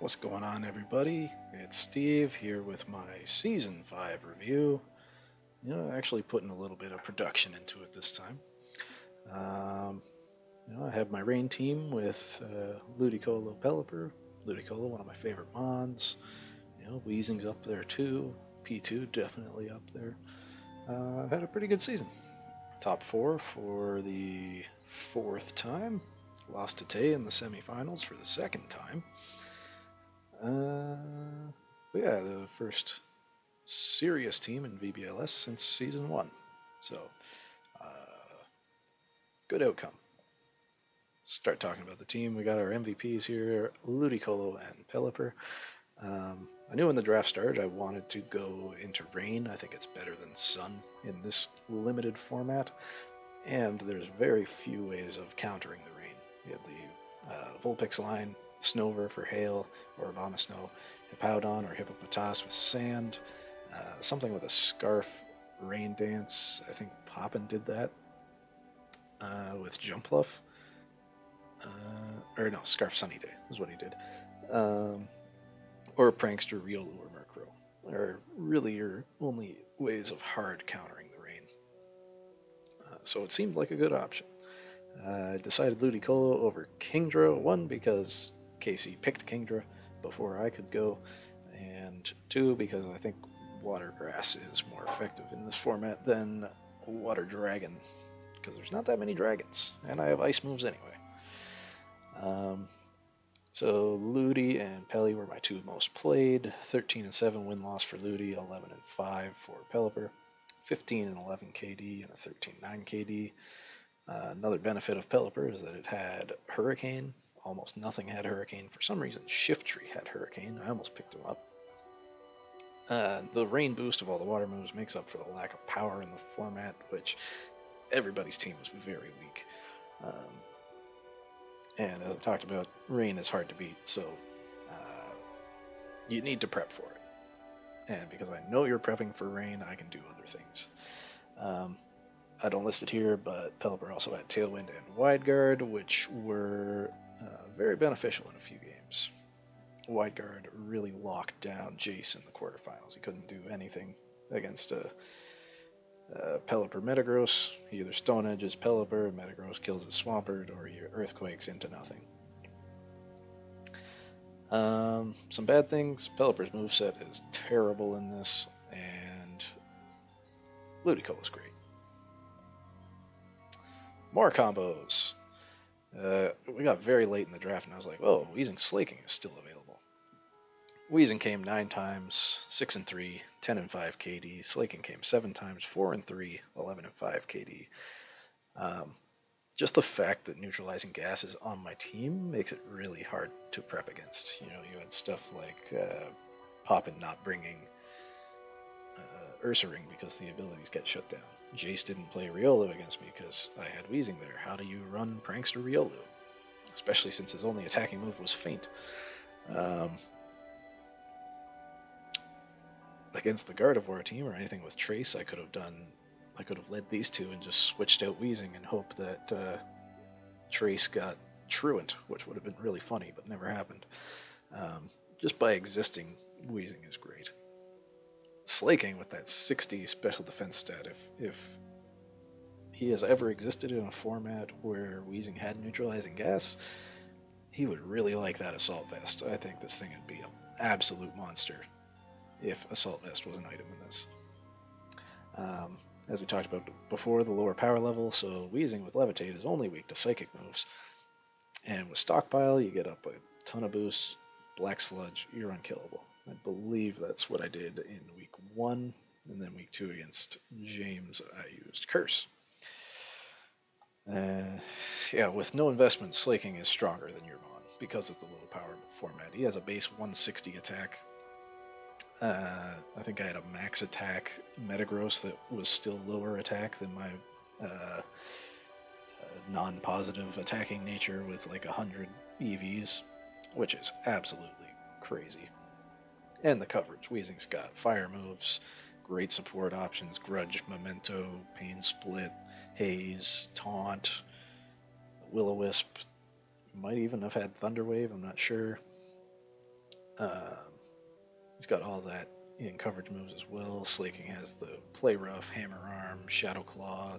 What's going on, everybody? It's Steve here with my Season 5 review. Actually putting a little bit of production into it this time. I have my Rain team with Ludicolo Pelipper. Ludicolo, one of my favorite mons. Weezing's up there too. P2 definitely up there. I've had a pretty good season. Top 4 for the 4th time. Lost to Tay in the semifinals for the 2nd time. The first serious team in VBLS since Season 1. So, good outcome. Start talking about the team. We got our MVPs here, Ludicolo and Pelipper. I knew when the draft started I wanted to go into Rain. I think it's better than Sun in this limited format. And there's very few ways of countering the Rain. You had the Vulpix line, Snover for Hail or Abomasnow, Hippowdon or Hippopotas with Sand, something with a Scarf Rain Dance. I think Poppin did that with Jumpluff. Scarf Sunny Day is what he did. Or Prankster, Riolu, or Murkrow are really your only ways of hard countering the Rain. So it seemed like a good option. I decided Ludicolo over Kingdra, one because Casey picked Kingdra before I could go, and 2 because I think Water Grass is more effective in this format than Water Dragon, because there's not that many dragons, and I have ice moves anyway. So Ludi and Pelly were my 2 most played. 13-7 win-loss for Ludi, 11-5 for Pelipper, 15-11 KD, and a 13-9 KD. Another benefit of Pelipper is that it had Hurricane. Almost nothing had Hurricane. For some reason, Shiftry had Hurricane. I almost picked him up. The Rain boost of all the water moves makes up for the lack of power in the format, which everybody's team was very weak. And as I've talked about, Rain is hard to beat, so you need to prep for it. And because I know you're prepping for Rain, I can do other things. I don't list it here, but Pelipper also had Tailwind and Wide Guard, which were very beneficial in a few games. Wide Guard really locked down Jace in the quarterfinals. He couldn't do anything against Pelipper Metagross. He either Stone Edges Pelipper, Metagross kills his Swampert, or he Earthquakes into nothing. Some bad things. Pelipper's moveset is terrible in this, and Ludicolo is great. More combos. We got very late in the draft, and I was like, oh, Weezing Slaking is still available. Weezing came 9 times, 6-3, 10-5 KD. Slaking came 7 times, 4-3, 11-5 KD. Just the fact that neutralizing gas is on my team makes it really hard to prep against. You had stuff like Poppin not bringing Ursaring because the abilities get shut down. Jace didn't play Riolu against me because I had Weezing there. How do you run Prankster Riolu? Especially since his only attacking move was Feint. Against the Gardevoir team or anything with Trace, I could have led these 2 and just switched out Weezing and hoped that Trace got Truant, which would have been really funny, but never happened. Just by existing, Weezing is great. Slaking with that 60 special defense stat, if he has ever existed in a format where Weezing had neutralizing gas, he would really like that Assault Vest. I think this thing would be an absolute monster if Assault Vest was an item in this. As we talked about before, the lower power level, so Weezing with Levitate is only weak to Psychic moves. And with Stockpile, you get up a ton of boosts. Black Sludge, you're unkillable. I believe that's what I did in week 1, and then week 2 against James, I used Curse. With no investment, Slaking is stronger than your mon because of the low power format. He has a base 160 attack. I think I had a max attack Metagross that was still lower attack than my non-positive attacking nature with like 100 EVs, which is absolutely crazy. And the coverage. Weezing's got fire moves, great support options, Grudge, Memento, Pain Split, Haze, Taunt, Will-O-Wisp. Might even have had Thunder Wave, I'm not sure. He's got all that in coverage moves as well. Slaking has the Play Rough, Hammer Arm, Shadow Claw,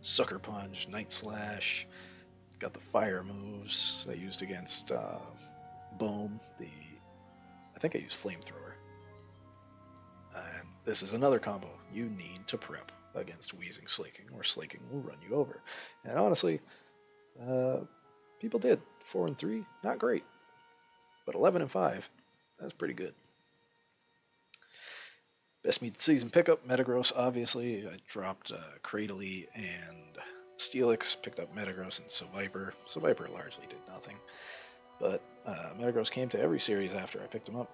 Sucker Punch, Night Slash. Got the fire moves I used against Bohm. I think I used Flamethrower. And this is another combo you need to prep against Wheezing Slaking, or Slaking will run you over. And honestly, people did. 4 and 3, not great. But 11 and 5, that's pretty good. Best mid-season pickup, Metagross, obviously. I dropped Cradily and Steelix, picked up Metagross and Seviper. Seviper largely did nothing. But Metagross came to every series after I picked him up.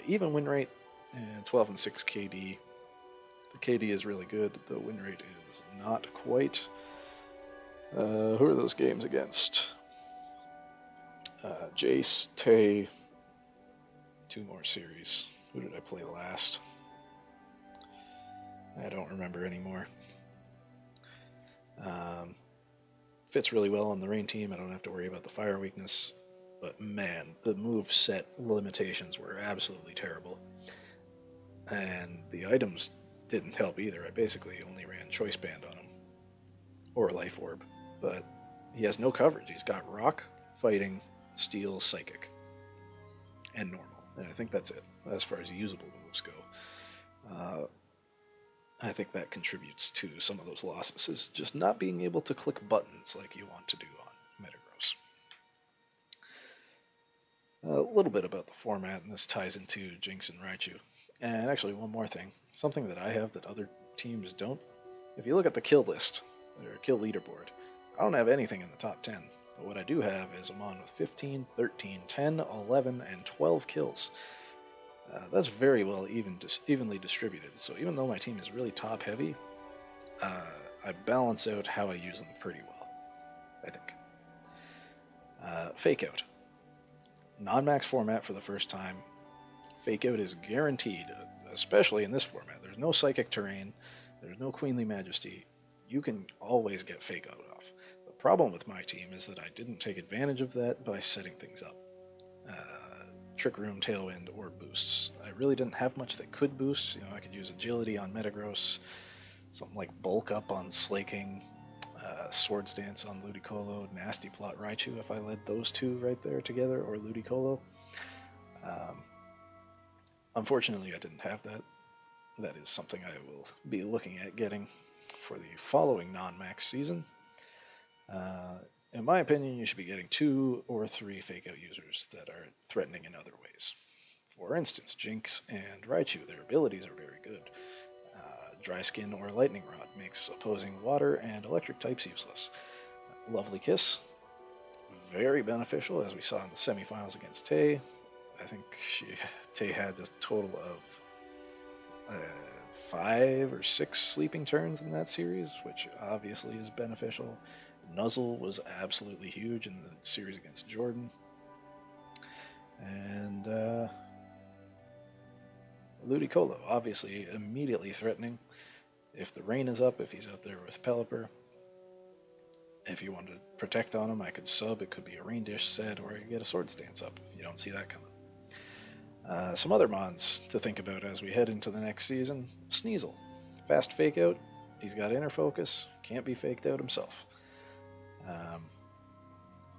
Even win rate, and 12 and 6 KD. The KD is really good. The win rate is not quite. Who are those games against? Jace, Tay. 2 more series. Who did I play last? I don't remember anymore. Fits really well on the rain team. I don't have to worry about the fire weakness. But man, the move set limitations were absolutely terrible. And the items didn't help either. I basically only ran Choice Band on him. Or Life Orb. But he has no coverage. He's got Rock, Fighting, Steel, Psychic. And Normal. And I think that's it, as far as usable moves go. I think that contributes to some of those losses, is just not being able to click buttons like you want to do on Metagross. A little bit about the format, and this ties into Jinx and Raichu. And actually, one more thing. Something that I have that other teams don't. If you look at the kill list, or kill leaderboard, I don't have anything in the top 10. But what I do have is I'm on with 15, 13, 10, 11, and 12 kills. That's very well evenly distributed. So even though my team is really top heavy, I balance out how I use them pretty well, I think. Fake Out. Non-max format for the first time. Fake Out is guaranteed, especially in this format. There's no Psychic Terrain. There's no Queenly Majesty. You can always get Fake Out off. The problem with my team is that I didn't take advantage of that by setting things up. Trick Room, Tailwind, or boosts. I really didn't have much that could boost. I could use Agility on Metagross, something like Bulk Up on Slaking, Swords Dance on Ludicolo, Nasty Plot Raichu if I led those two right there together, or Ludicolo. Unfortunately, I didn't have that. That is something I will be looking at getting for the following non-max season. In my opinion, you should be getting 2 or 3 Fake Out users that are threatening in other ways. For instance, Jinx and Raichu, their abilities are very good. Dry Skin or Lightning Rod makes opposing water and electric types useless. Lovely Kiss, very beneficial, as we saw in the semifinals against Tay. I think Tay had a total of 5 or 6 sleeping turns in that series, which obviously is beneficial. Nuzzle was absolutely huge in the series against Jordan. And Ludicolo, obviously immediately threatening. If the rain is up, if he's out there with Pelipper. If you want to protect on him, I could sub. It could be a Rain Dish set, or I could get a Sword Stance up if you don't see that coming. Some other mons to think about as we head into the next season. Sneasel. Fast Fake Out. He's got Inner Focus. Can't be faked out himself.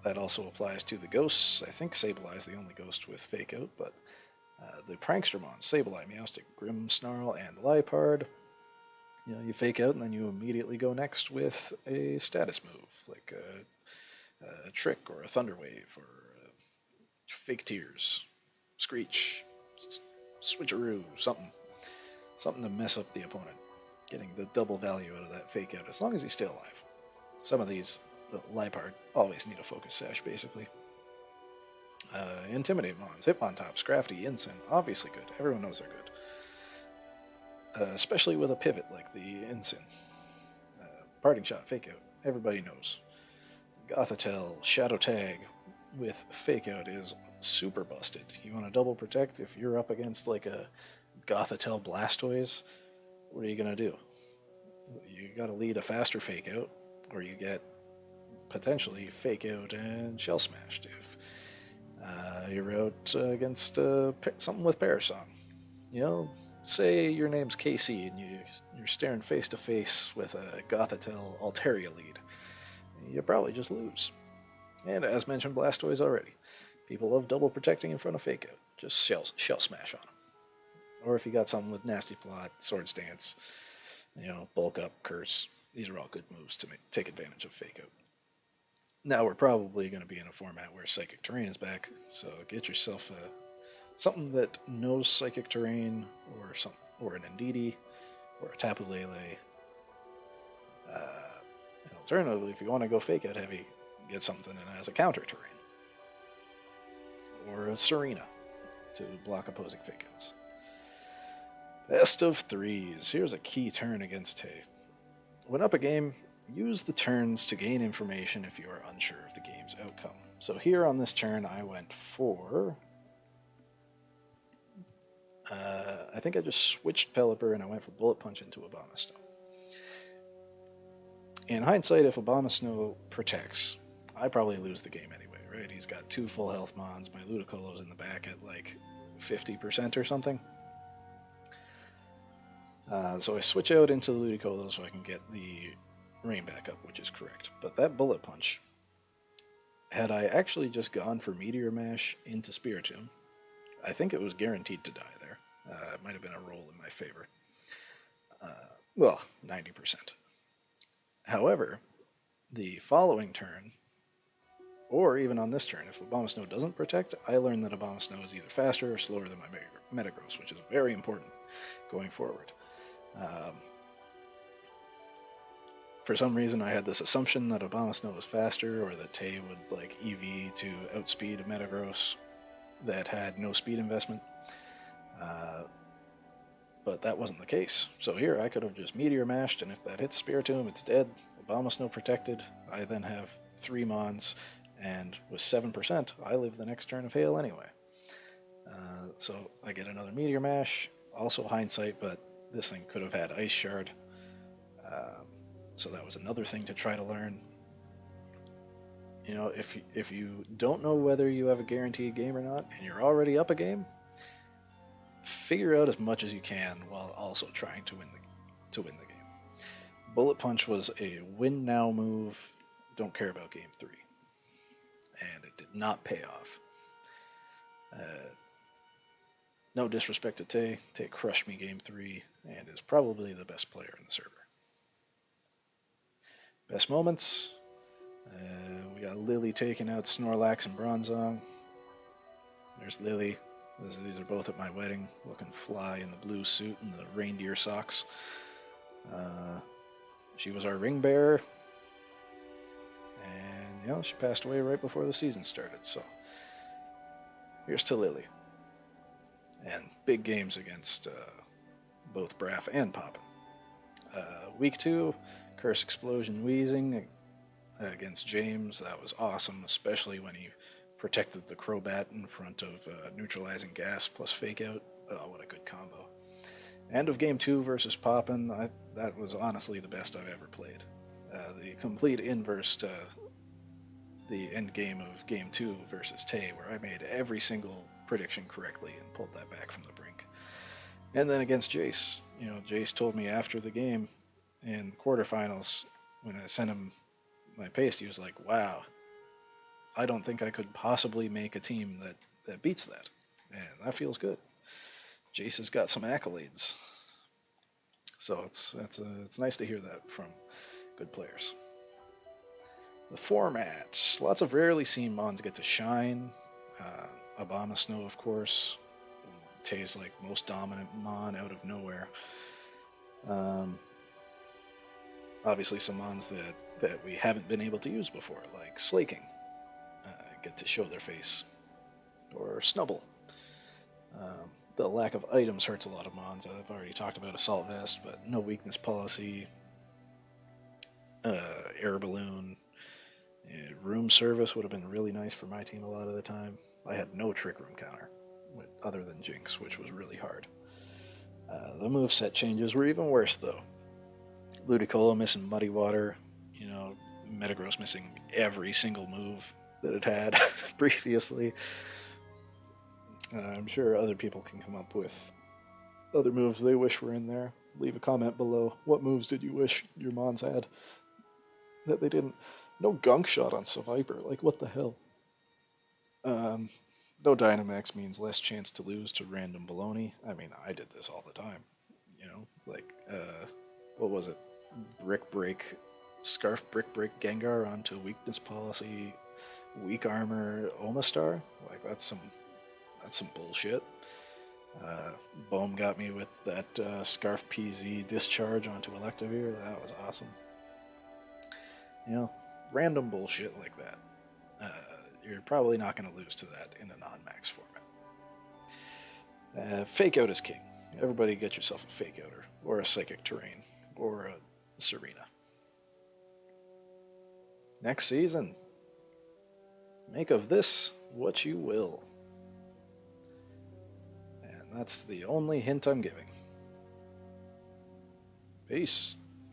That also applies to the ghosts. I think Sableye is the only ghost with Fake Out, but the Prankster mons, Sableye, Meowstic, Grimmsnarl, and Liepard. You Fake Out and then you immediately go next with a status move, like a Trick or a Thunder Wave or Fake Tears, Screech, Switcheroo, something to mess up the opponent, getting the double value out of that Fake Out as long as he's still alive. Some of these, the Liepard, always need a Focus Sash, basically. Intimidate mons, Hitmontop, Scrafty, Incin, obviously good. Everyone knows they're good. Especially with a pivot like the Incin. Parting Shot, Fake Out, everybody knows. Gothitelle, Shadow Tag with Fake Out is super busted. You want to double protect if you're up against like a Gothitelle Blastoise, what are you going to do? You got to lead a faster Fake Out, or you get potentially Fake Out and Shell Smashed. If you're out against something with Parasong. You know, say your name's KC and you're staring face to face with a Gothitelle Altaria lead. You probably just lose. And as mentioned, Blastoise already. People love double protecting in front of Fake Out. Just shell smash on them. Or if you got something with Nasty Plot, Swords Dance, Bulk Up, Curse. These are all good moves to take advantage of Fake Out. Now we're probably going to be in a format where Psychic Terrain is back, so get yourself something that knows Psychic Terrain, or an Indeedee, or a Tapu Lele. And alternatively, if you want to go Fake Out heavy, get something that has a counter terrain. Or a Serena to block opposing Fake Outs. Best of threes. Here's a key turn against Tay. When up a game, use the turns to gain information if you are unsure of the game's outcome. So here on this turn, I went for... I think I just switched Pelipper and I went for Bullet Punch into Abomasnow. In hindsight, if Abomasnow protects, I probably lose the game anyway, right? He's got 2 full health mons. My Ludicolo's in the back at like 50% or something. So I switch out into the Ludicolo so I can get the rain back up, which is correct. But that Bullet Punch, had I actually just gone for Meteor Mash into Spiritomb, I think it was guaranteed to die there. It might have been a roll in my favor. 90%. However, the following turn, or even on this turn, if Abomasnow doesn't protect, I learn that Abomasnow is either faster or slower than my Metagross, which is very important going forward. For some reason, I had this assumption that Abomasnow was faster, or that Tay would like EV to outspeed a Metagross that had no speed investment. But that wasn't the case. So here I could have just Meteor Mashed, and if that hits Spiritomb, it's dead. Abomasnow protected. I then have 3 Mons, and with 7%, I live the next turn of Hail anyway. So I get another Meteor Mash. Also hindsight, but this thing could have had Ice Shard. So that was another thing to try to learn. If you don't know whether you have a guaranteed game or not, and you're already up a game, figure out as much as you can while also trying to win the game. Bullet Punch was a win now move. Don't care about game 3, and it did not pay off. No disrespect to Tay. Tay crushed me game 3 and is probably the best player in the server. Best moments. We got Lily taking out Snorlax and Bronzong. There's Lily. These are both at my wedding, looking fly in the blue suit and the reindeer socks. She was our ring bearer. And, she passed away right before the season started. So, here's to Lily. And big games against both Braff and Poppin. Week 2, Curse Explosion Wheezing against James. That was awesome, especially when he protected the Crobat in front of Neutralizing Gas plus Fake Out. Oh, what a good combo. End of Game 2 versus Poppin. That was honestly the best I've ever played. The complete inverse to the end game of Game 2 versus Tay, where I made every single prediction correctly and pulled that back from the brink. And then against Jace. Jace told me after the game in quarterfinals, when I sent him my paste, he was like, wow, I don't think I could possibly make a team that beats that. And that feels good. Jace has got some accolades. So it's nice to hear that from good players. The format. Lots of rarely seen Mons get to shine. Abomasnow, of course. Tay's like most dominant Mon out of nowhere. Obviously some Mons that we haven't been able to use before, like Slaking. Get to show their face. Or Snubble. The lack of items hurts a lot of Mons. I've already talked about Assault Vest, but no weakness policy. Air Balloon. Room Service would have been really nice for my team a lot of the time. I had no Trick Room counter, other than Jinx, which was really hard. The moveset changes were even worse, though. Ludicolo missing Muddy Water. Metagross missing every single move that it had previously. I'm sure other people can come up with other moves they wish were in there. Leave a comment below. What moves did you wish your Mons had that they didn't? No gunk shot on Seviper. Like, what the hell? No Dynamax means less chance to lose to random baloney. I mean, I did this all the time. You know, like, what was it? Brick Break, Scarf Brick Break Gengar onto Weakness Policy, Weak Armor Omastar. Like, that's some bullshit. Bohm got me with that Scarf PZ Discharge onto Electivire. That was awesome. You know, random bullshit like that. You're probably not going to lose to that in a non-max format. Fake out is king. Everybody get yourself a fake outer, or a psychic terrain, or a Serena. Next season, make of this what you will. And that's the only hint I'm giving. Peace.